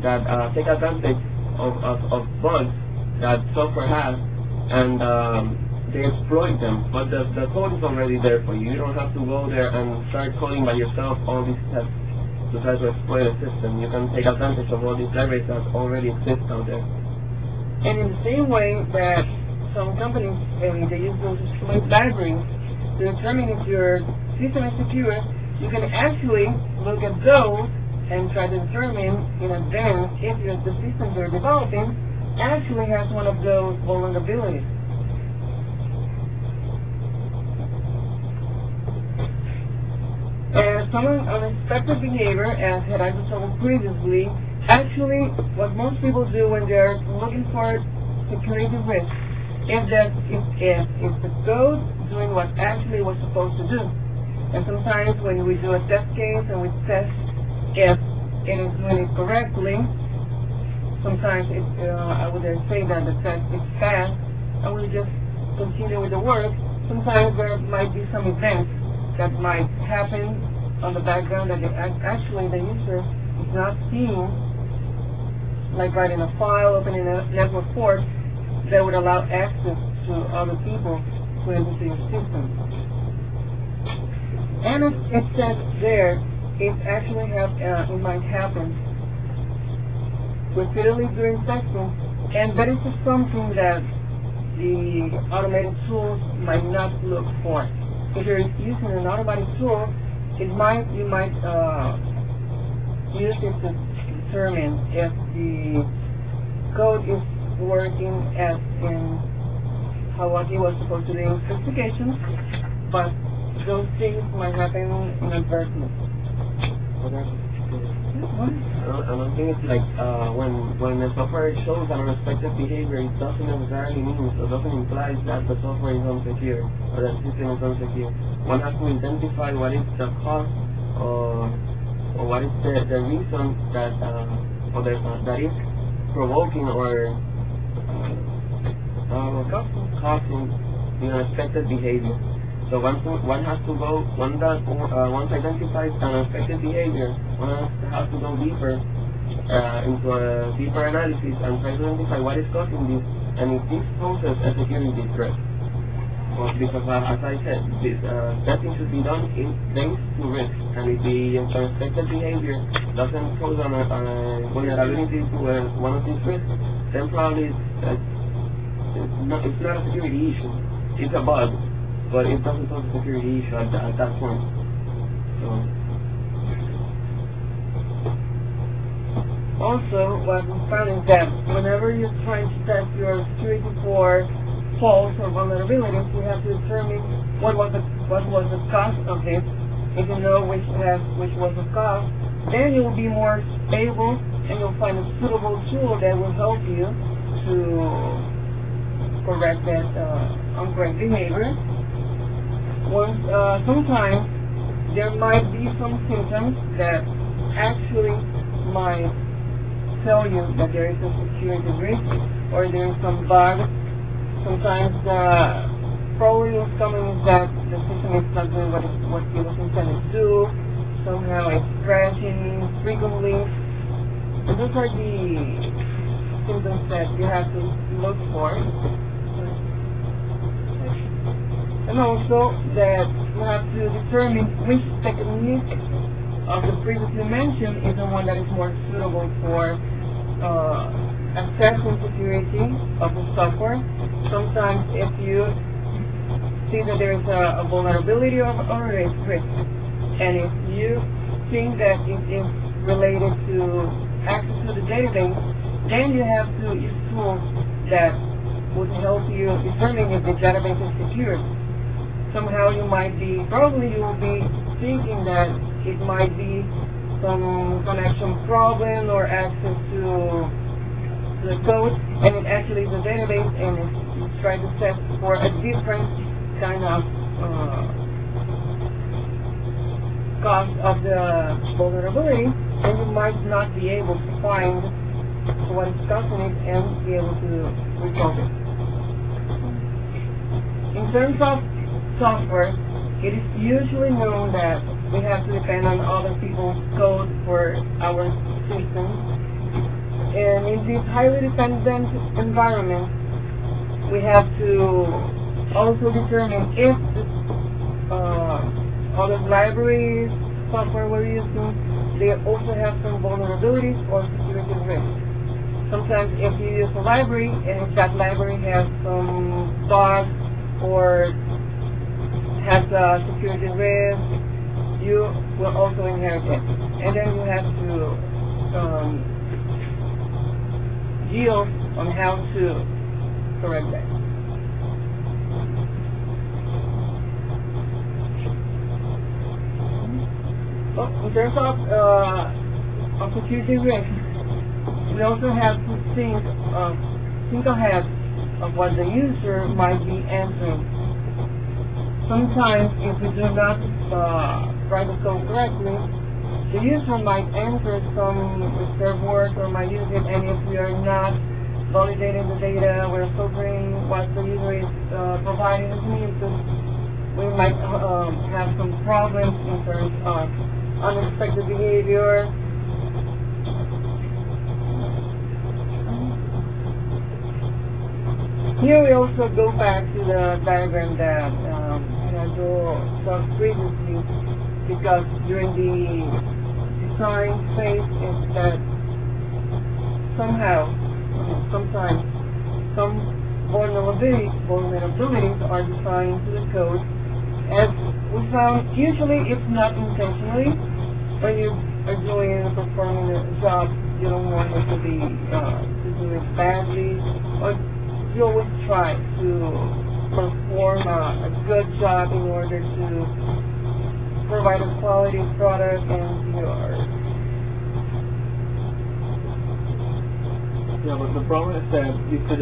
that take advantage of bugs that software has, and they exploit them. But the code is already there for you. You don't have to go there and start coding by yourself all these tests to try to exploit a system. You can take advantage of all these libraries that already exist out there. And in the same way that some companies, they use those exploit libraries to determine if your system is secure, you can actually look at those and try to determine in advance if the system you're developing actually has one of those vulnerabilities. And some unexpected behavior, as Gerardo told previously, actually what most people do when they're looking for security risk is that if the code doing what actually was supposed to do. And sometimes when we do a test case and we test if it is doing it correctly, sometimes I would say that the test is fast and we just continue with the work. Sometimes there might be some events that might happen on the background that actually the user is not seeing, like writing a file, opening a network port that would allow access to other people to into your system. And it says there, it actually it might happen repeatedly during testing, and that is just something that the automated tools might not look for. If you're using an automatic tool, you might use it to determine if the code is working as in what it was supposed to do in specifications, but those things might happen inadvertently. Another thing is like when the software shows an unexpected behavior, it doesn't necessarily mean, so it doesn't imply that the software is unsecure or the system is unsecure. One has to identify what is the cause or what is the reason that that is provoking or causing the unexpected behavior. So once identifies an unexpected behavior, one has to go deeper into a deeper analysis and try to identify what is causing this, and if this poses a security threat. Because as I said, this testing should be done based to risk, and if the unexpected behavior doesn't pose a vulnerability to one of these risks, then probably it's not a security issue. It's a bug, but it doesn't pose a security issue at that point. So. Also, what we found is that whenever you're trying to test your security for faults or vulnerabilities, you have to determine what was the cause of this. If you know which was the cause, then you will be more able and you'll find a suitable tool that will help you to correct that incorrect behavior. Sometimes there might be some symptoms that actually might tell you that there is a security risk or there is some bug. Sometimes the problem is coming is that the system is not doing what it was intended to do. Somehow it's crashing frequently. And those are the symptoms that you have to look for. And also that you have to determine which technique of the previously mentioned is the one that is more suitable for assessing security of the software. Sometimes if you see that there is a vulnerability or a risk, and if you think that it is related to access to the database, then you have to use tools that would help you determine if the database is secure. Somehow you will be thinking that it might be some connection problem or access to the code, and it actually is a database, and it's trying to test for a different kind of cause of the vulnerability, and you might not be able to find what is causing it and be able to resolve it. In terms of software, it is usually known that we have to depend on other people's code for our systems. And in this highly dependent environment, we have to also determine if all the libraries, software we're using, they also have some vulnerabilities or security risks. Sometimes if you use a library and if that library has some bugs or has a security risk, you will also inherit it. And then you have to deal on how to correct that. In terms of security risk, we also have to think ahead of what the user might be answering. Sometimes, if we do not write the code correctly, the user might answer some reserved words or might use it, and if we are not validating the data, we're filtering what the user is providing as an input, we might have some problems in terms of unexpected behavior. Here we also go back to the diagram that Gerardo saw previously, because during the design phase is that sometimes some vulnerabilities are designed to the code. As we found, usually it's not intentionally. When you are performing a job, you don't want it to do it badly, or you always try to perform a good job in order to provide a quality product and yours. Yeah, but the problem is that you could